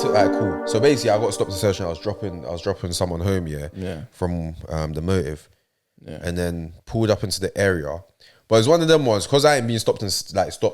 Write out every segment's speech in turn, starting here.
alright, cool. So basically, I got stopped in search and I was dropping someone home, from the motive, and then pulled up into the area. But it's one of them ones because I ain't been stopped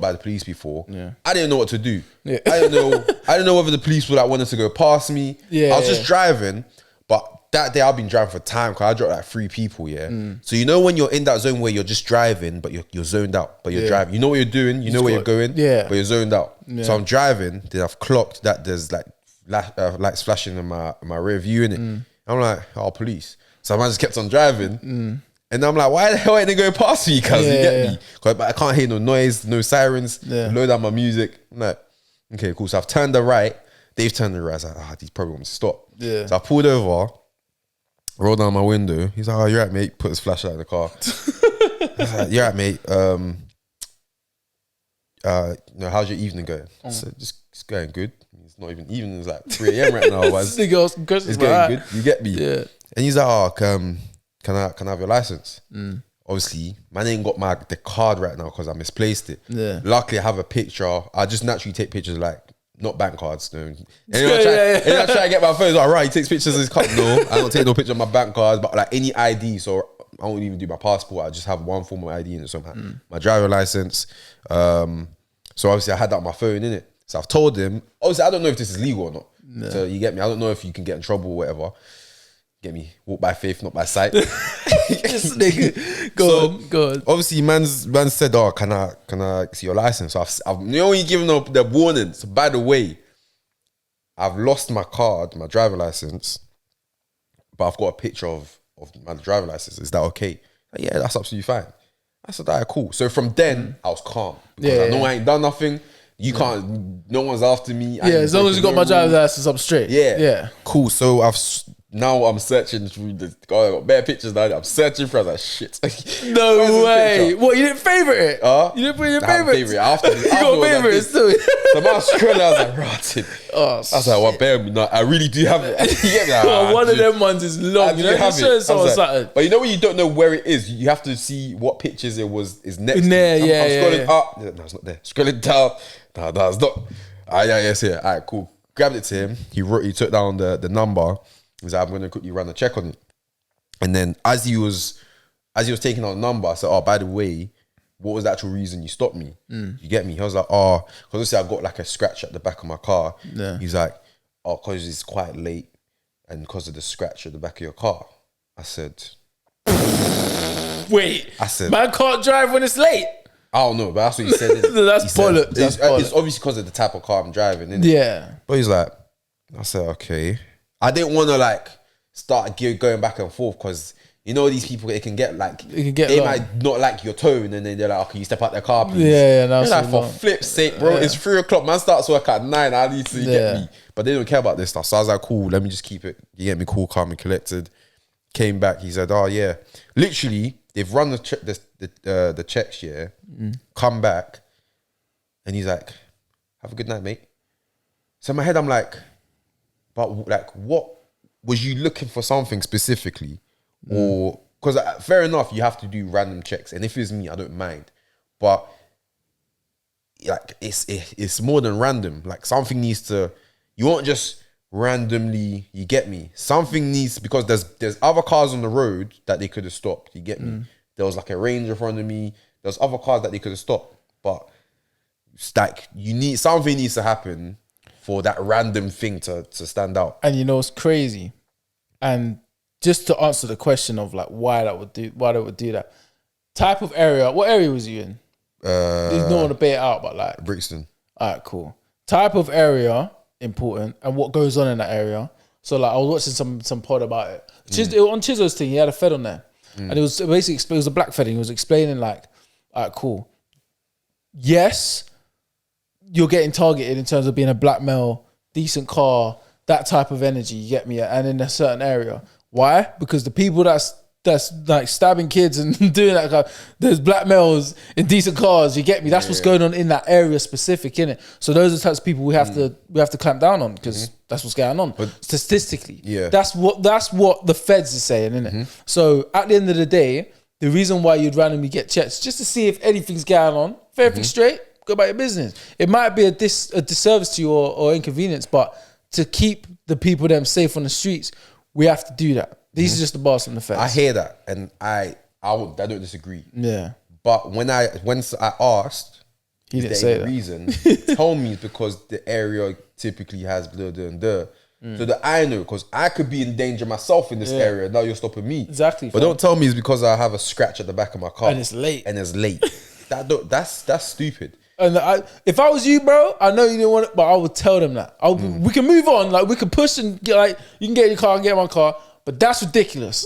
by the police before. I didn't know what to do. I didn't know whether the police were wanted to go past me. I was just driving, but that day I've been driving for time because I dropped like 3 people. So you know when you're in that zone where you're just driving, but you're zoned out, but you're driving. You know what you're doing. You know where you're going. But you're zoned out. So I'm driving. Then I've clocked that there's like lights flashing in my rear view in it. I'm like, oh, police. So I just kept on driving. And I'm like, why the hell ain't they going past me? Cause you get me. Cause I can't hear no noise, no sirens. Load down my music. I'm like, okay, cool. So I've turned the right. They've turned the right. I was like, these probably want me to stop. So I pulled over, rolled down my window. He's like, oh, you're right, mate. Put his flashlight in the car. I was like, you're right, mate. How's your evening going? I said, it's going good. It's not even evening. It's like 3 a.m. right now. It's going good. You get me? And he's like, oh, can I have your license? Obviously, man ain't got the card right now because I misplaced it. Luckily, I have a picture. I just naturally take pictures like not bank cards. No. And I try to get my phone. He's like, right, he takes pictures of his card. No, I don't take no picture of my bank cards, but like any ID. So I won't even do my passport. I just have one form of ID in it. So my driver license. So obviously, I had that on my phone, innit? So I've told him. Obviously, I don't know if this is legal or not. So you get me? I don't know if you can get in trouble or whatever. Get me? Walk by faith, not by sight. Just nigga. Go on. Obviously, man said, oh, can I see your license? So I've only given up the warning. So by the way, I've lost my card, my driver license, but I've got a picture of my driver license. Is that okay? Like, yeah, that's absolutely fine. I said, all right, cool. So from then, I was calm. Because I know I ain't done nothing. You can't, no one's after me. As long as you got my driver's license, I'm straight. Yeah. Cool. So now I'm searching through the. I got bare pictures now. I'm searching for. I was like, shit. No way. What, you didn't favorite it? You didn't put your favorite. After you got favorite still. So I was scrolling. I was like, rotted. I was like, well, bear me. No, I really do have it. You get me? One of them ones is long. You know, you're showing someone something. But you know when you don't know where it is, you have to see what pictures it is next. I'm scrolling up. No, it's not there. Scrolling down. No, it's not. Yes, yeah. All right, cool. Grabbed it to him. He took down the number. He's like, I'm going to quickly run a check on it. And then as he was taking out the number, I said, oh, by the way, what was the actual reason you stopped me? You get me? He was like, oh, because obviously I got like a scratch at the back of my car. He's like, oh, because it's quite late and because of the scratch at the back of your car. I said, wait, man can't drive when it's late. I don't know, but that's what he said. That's bollocks. It's obviously because of the type of car I'm driving, isn't it? Yeah. But he's like, I said, okay. I didn't want to like start going back and forth because you know these people, they might not like your tone and then they're like, okay, you step out their car, please. That's like, for flip's sake, bro. It's 3 o'clock. Man starts work at 9. I need to get me, but they don't care about this stuff. So I was like, cool. Let me just keep it. You get me? Cool, calm, and collected. Came back. He said, oh yeah, literally they've run the checks. Come back, and he's like, have a good night, mate. So in my head, I'm like, but like, what was you looking for something specifically, or because fair enough, you have to do random checks, and if it's me, I don't mind, but like it's more than random. Like something needs to. You won't just randomly. You get me? Something needs, because there's other cars on the road that they could have stopped. You get me? There was like a Range in front of me. There's other cars that they could have stopped, but it's like something needs to happen for that random thing to stand out. And you know it's crazy. And just to answer the question of like why they would do that. Type of area, what area was you in? There's no one to bait it out, but like Brixton. Alright, cool. Type of area, important, and what goes on in that area. So like I was watching some pod about it. On Chizo's thing, he had a fed on there. And it was basically, it was a black fed, and he was explaining like, alright, cool. Yes, you're getting targeted in terms of being a black male, decent car, that type of energy, you get me, and in a certain area. Why? Because the people that's like stabbing kids and doing that, there's black males in decent cars, you get me? That's what's going on in that area specific, innit? So those are the types of people we have to clamp down on, because that's what's going on. But statistically. That's what the feds are saying, innit? So at the end of the day, the reason why you'd randomly get checks, just to see if anything's going on, if everything's straight, go about your business. It might be a disservice to you or inconvenience, but to keep the people them safe on the streets, we have to do that. These are just the bars from the feds. I hear that, and I don't disagree. Yeah. But when I asked, he didn't say that. Reason, he told me it's because the area typically has blah, blah, blah. So that I know, because I could be in danger myself in this area. Now you're stopping me. Exactly. But don't tell me it's because I have a scratch at the back of my car. And it's late. That's stupid. And if I was you, bro, I know you didn't want it, but I would tell them that. We can move on. Like, we can push and get, like, you can get in your car and get in my car, but that's ridiculous.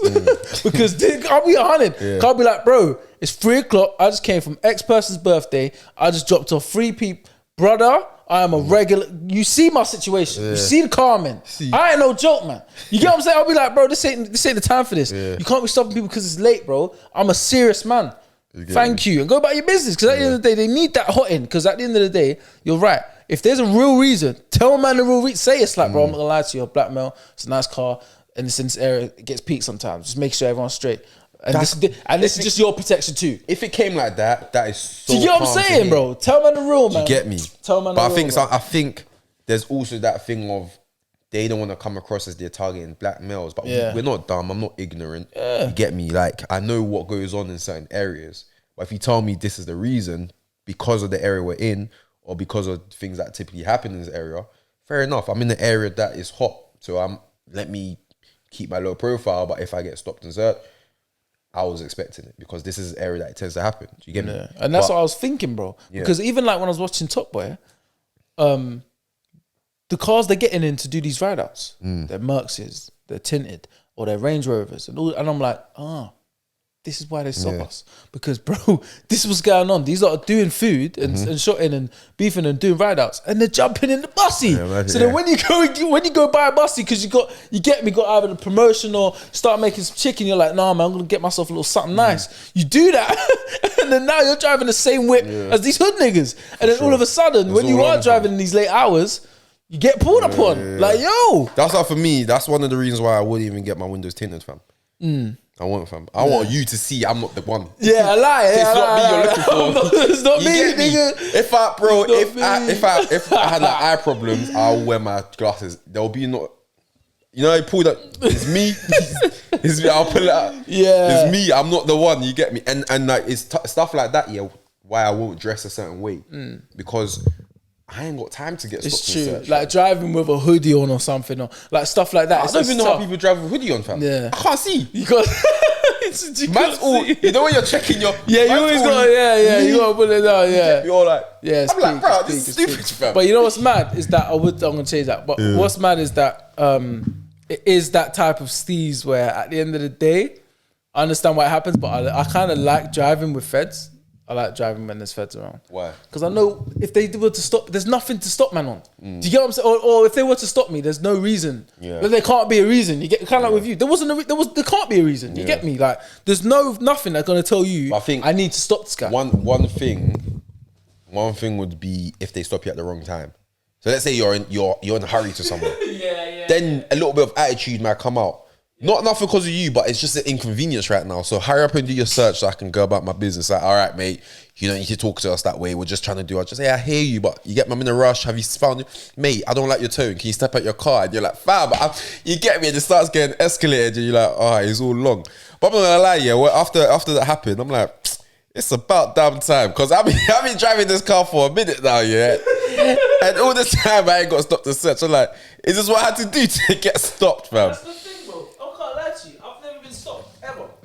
Because I'll be 100. Yeah. I'll be like, bro, it's 3 o'clock. I just came from X person's birthday. I just dropped off 3 people. Brother, I am a regular. You see my situation. Yeah. You see the car, man. I ain't no joke, man. You get what I'm saying? I'll be like, bro, this ain't the time for this. Yeah. You can't be stopping people because it's late, bro. I'm a serious man. Thank you. And go about your business. Because at the end of the day, they need that hot in. Because at the end of the day, you're right. If there's a real reason, tell a man the real reason. Say it's like, bro, I'm not gonna lie to you. Black male, it's a nice car. And it's in this area, it gets peaked sometimes. Just make sure everyone's straight. And this is just your protection too. If it came like that, that is so. Do you get what I'm saying, bro? Tell man the real, man. You get me? Tell man the real. But I think there's also that thing of they don't want to come across as they're targeting black males. But we're not dumb. I'm not ignorant. Yeah. You get me? Like, I know what goes on in certain areas. But if you tell me this is the reason, because of the area we're in, or because of things that typically happen in this area, fair enough. I'm in the area that is hot, so let me keep my low profile. But if I get stopped and searched, I was expecting it because this is an area that it tends to happen. Do you get me? And that's what I was thinking, bro. Yeah. Because even like when I was watching Top Boy, the cars they're getting in to do these ride outs, they're Mercedes, they're tinted, or they're Range Rovers, and I'm like, this is why they stop us. Because, bro, this is what's going on. These lot are doing food and shotting and beefing and doing ride outs, and they're jumping in the bussy. Then when you go buy a bussy, because you got either the promotion or start making some chicken, you're like, nah, man, I'm gonna get myself a little something nice. You do that, and then now you're driving the same whip as these hood niggas, and then all of a sudden, when you are driving in these late hours, you get pulled upon. Like, yo, that's how for me. That's one of the reasons why I wouldn't even get my windows tinted, fam. I want you to see I'm not the one. Yeah, I lie. It's not me you're looking for. It's not me, nigga. If I had like eye problems, I'll wear my glasses. There'll be not. You know, I pulled that. It's me. It's me. I'll pull it out. Yeah, it's me. I'm not the one. You get me? And like it's stuff like that. Yeah, why I won't dress a certain way because I ain't got time to get stopped. It's true. Like driving with a hoodie on or something, or like stuff like that. I don't even know how people drive with a hoodie on, fam. Yeah, I can't see. You got. You know when you're checking your. Yeah, you always got. Yeah, you gotta put it down. Yeah, you're like. Yeah, I'm like, bro, this is stupid, fam. But you know what's mad is that I'm gonna change that. But what's mad is that it is that type of steez where at the end of the day, I understand what happens, but I kind of like driving with feds. I like driving when there's feds around. Why? Because I know if they were to stop, there's nothing to stop man on. Do you get what I'm saying? Or if they were to stop me, there's no reason. Yeah. But there can't be a reason. You get kind of like with you. There can't be a reason. You get me? Like there's nothing that's gonna tell you. I think I need to stop this guy. One thing would be if they stop you at the wrong time. So let's say you're in a hurry to somewhere. Then a little bit of attitude might come out. Not because of you, but it's just an inconvenience right now. So hurry up and do your search so I can go about my business. Like, all right, mate, you don't need to talk to us that way. We're just trying to do. I just say, I hear you, but you get me. I'm in a rush. Have you found it? Mate, I don't like your tone. Can you step out your car? And you're like, fam, you get me. And it starts getting escalated. And you're like, it's all long. But I'm not gonna lie, well, after that happened, I'm like, it's about damn time. Because I've been driving this car for a minute now, and all this time I ain't got stopped to search. I'm like, is this what I had to do to get stopped, fam?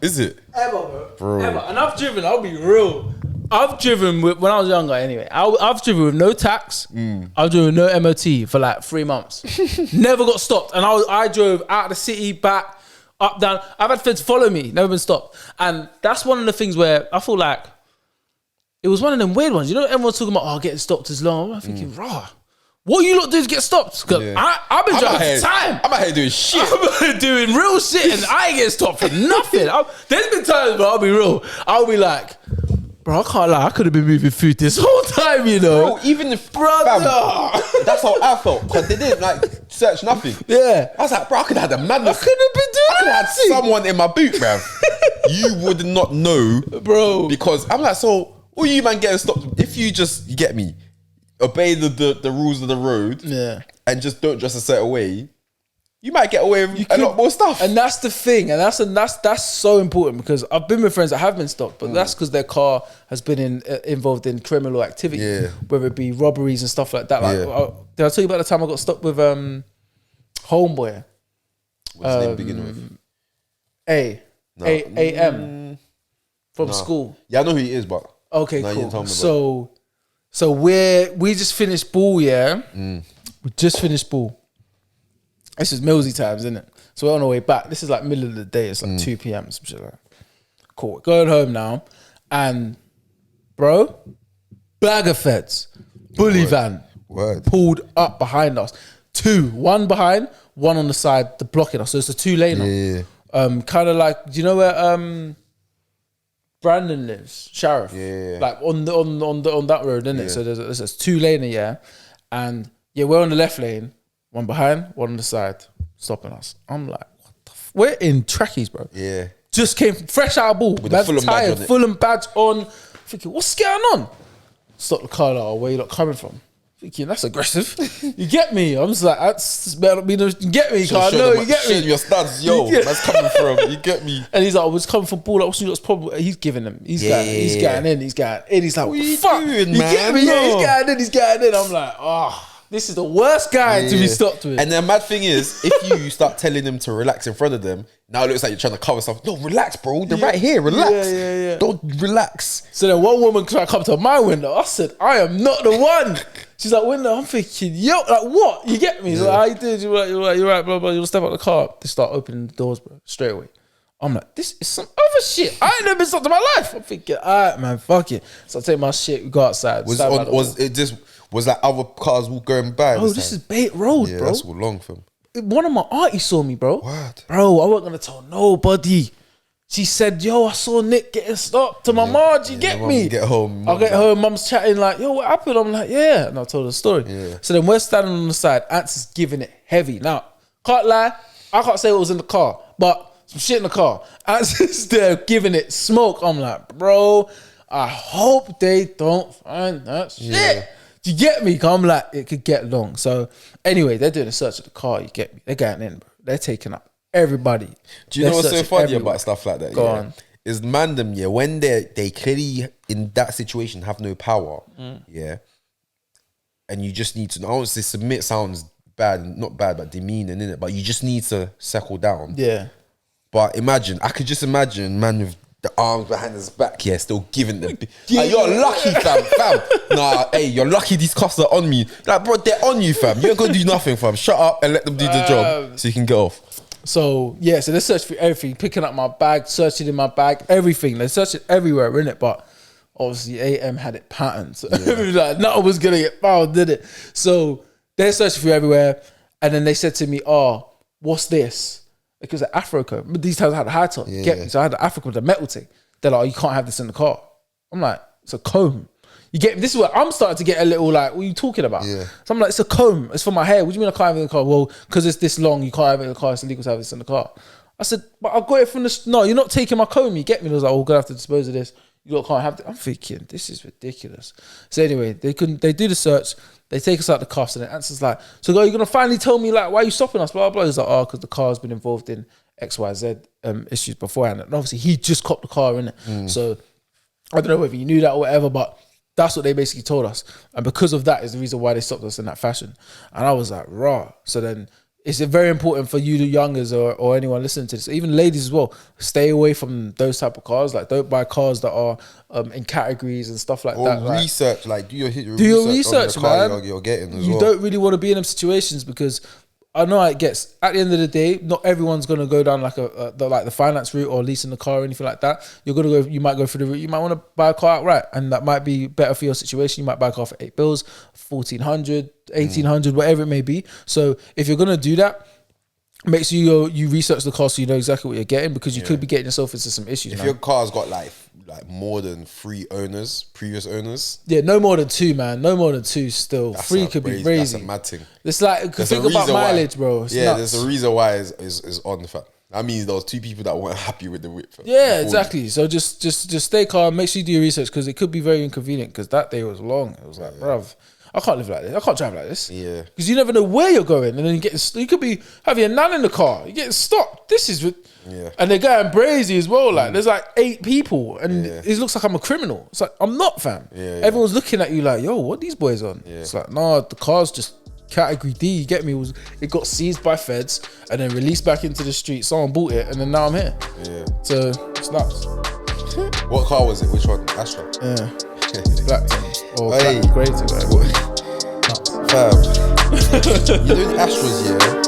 Is it? Ever, bro. Ever. And I've driven, I'll be real. I've driven when I was younger anyway. I've driven with no tax. I've driven with no MOT for like 3 months. Never got stopped. And I drove out of the city, back, up, down. I've had feds follow me, never been stopped. And that's one of the things where I feel like it was one of them weird ones. You know, everyone's talking about, getting stopped is long. I'm thinking, rah. What you lot do to get stopped? Because I've been driving for time. I'm out here doing shit. I'm doing real shit and I ain't getting stopped for nothing. There's been times, but I'll be real. I'll be like, bro, I can't lie. I could have been moving food this whole time, you know. Bro, even if, brother. That's how I felt. Because they didn't like search nothing. Yeah. I was like, bro, I could have had a madness. I could have been doing I could have had someone in my boot, bruv. You would not know. Bro. Because I'm like, so, all you man getting stopped, if you get me, obey the rules of the road. Yeah. and just don't dress a certain way, you might get away with a lot more stuff. And that's the thing, and that's so important, because I've been with friends that have been stopped, but that's because their car has been involved in criminal activity, whether it be robberies and stuff like that. Like, did I tell you about the time I got stopped with homeboy? What's his name begin with? AM from school. Yeah, I know who he is, but okay, cool. So we just finished ball, we just finished ball. This is Millsy times, isn't it? So we're on our way back. This is like middle of the day. It's like 2 p.m. Some shit like that. Cool. Going home now, and bro, bag of feds, bully van, pulled up behind us. One behind, one on the side, the blocking us. So it's a 2-laner. Kind of like, do you know where Brandon lives? Sheriff. Like on that road, isn't it? So there's a 2-laner, and we're on the left lane. One behind, one on the side, stopping us. I'm like, what the we're in trackies, bro. Yeah. Just came fresh out of ball. With a Fulham badge on it. Fulham badge on. Thinking, what's going on? Stop the car, like, where you not coming from? Thinking, that's aggressive. You get me? I'm just like, that's better not be no, you get me, car. No, you get me. Your studs, yo, that's coming from. You get me? And he's like, I was coming from ball. Like, what's the problem? He's giving them. He's getting in. He's like, what the fuck? Doing, you man? get me? No. Yeah, he's getting in. I'm like, this is the worst guy to be stopped with. And the mad thing is, if you start telling them to relax in front of them, now it looks like you're trying to cover stuff. No, relax, bro. They're right here. Relax. Don't relax. So then one woman tried to come to my window. I said, I am not the one. She's like, window. I'm thinking, yo, like what? You get me? She's like, how you doing? You're right, blah, blah. You'll step out the car. They start opening the doors, bro, straight away. I'm like, this is some other shit. I ain't never been stopped in my life. I'm thinking, all right, man, fuck it. So I take my shit, we go outside. Was that other cars all going by? Oh, this is Bait Road, bro. That's all long, fam. One of my aunties saw me, bro. What? Bro, I wasn't going to tell nobody. She said, yo, I saw Nick getting stopped to my Marge. You get me? Get home. I get home, mum's chatting like, yo, what happened? I'm like, yeah. And I told her the story. So then we're standing on the side. Ants is giving it heavy. Now, can't lie. I can't say what was in the car, but some shit in the car. Ants is there giving it smoke. I'm like, bro, I hope they don't find that shit. Do you get me? I'm like, it could get long. So anyway, they're doing a search of the car. You get me? They're getting in, bro. They're taking up everybody. Do you know what's so funny about stuff like that? Go on. Is mandem, when they clearly in that situation have no power, and you just need to, I don't say submit sounds bad, not bad, but demeaning, innit? But you just need to settle down. Yeah. But imagine, I could just imagine man with the arms behind his back, still giving them. Like, you're lucky, fam. Nah, hey, you're lucky these cuffs are on me. Like, bro, they're on you, fam. You ain't gonna do nothing, fam. Shut up and let them do the job so you can get off. So, so they searched for everything, picking up my bag, searching in my bag, everything. They searched it everywhere, innit? But obviously, AM had it patterned. So like, nothing was gonna get found, did it? So they're searching for everywhere. And then they said to me, what's this? Because the Afro coat, but these times I had a high top. Get me? So I had the Afro coat, the metal thing. They're like, you can't have this in the car. I'm like, it's a comb. You get me? This is what I'm starting to get a little like, what are you talking about? So I'm like, it's a comb. It's for my hair. What do you mean I can't have it in the car? Well, because it's this long, you can't have it in the car. It's illegal to have this in the car. I said, but I got it from the, no, you're not taking my comb. You get me? And I was like, we're going to have to dispose of this. You can't have it. I'm thinking, this is ridiculous. So anyway, they do the search. They take us out the cuffs and the answer's like, so are you going to finally tell me like, why are you stopping us? Blah, blah, blah. He's like, because the car's been involved in XYZ issues beforehand. And obviously he just copped the car, innit? So I don't know whether you knew that or whatever, but that's what they basically told us. And because of that is the reason why they stopped us in that fashion. And I was like, raw. So then it's very important for you, the youngers or anyone listening to this, even ladies as well, stay away from those type of cars. Like, don't buy cars that are in categories and stuff like that. Or research, like do your research, man. You're getting as you don't really want to be in them situations because I know how it gets. At the end of the day, not everyone's gonna go down like the finance route or leasing the car or anything like that. You're gonna go. You might go through the route. You might want to buy a car outright, and that might be better for your situation. You might buy a car for $8, 1,400, 1,800, whatever it may be. So if you're gonna do that, make sure you research the car so you know exactly what you're getting, because you could be getting yourself into some issues. If your car's got like more than 3 owners, previous owners, no more than 2, man. No more than 2. Still, 3 could be crazy. That's a mad thing. It's like, think about mileage, bro. It's nuts. There's a reason why is on the fact. That means there was 2 people that weren't happy with the whip. Yeah, exactly. So just stay calm. Make sure you do your research, because it could be very inconvenient. Because that day was long. It was like, bruv. I can't live like this. I can't drive like this. Yeah. Because you never know where you're going, and then you could be having your nan in the car. You're getting stopped. This is and they're going brazy as well. Like there's like 8 people, and it looks like I'm a criminal. It's like I'm not, fam. Everyone's looking at you like, yo, what are these boys on? It's like, nah, the car's just category D. You get me? It got seized by feds and then released back into the street. Someone bought it, and then now I'm here. Yeah. So it's nuts. What car was it? Which one? Astra. Yeah. Black or black grey to go. Fam. You know the Astros, yeah.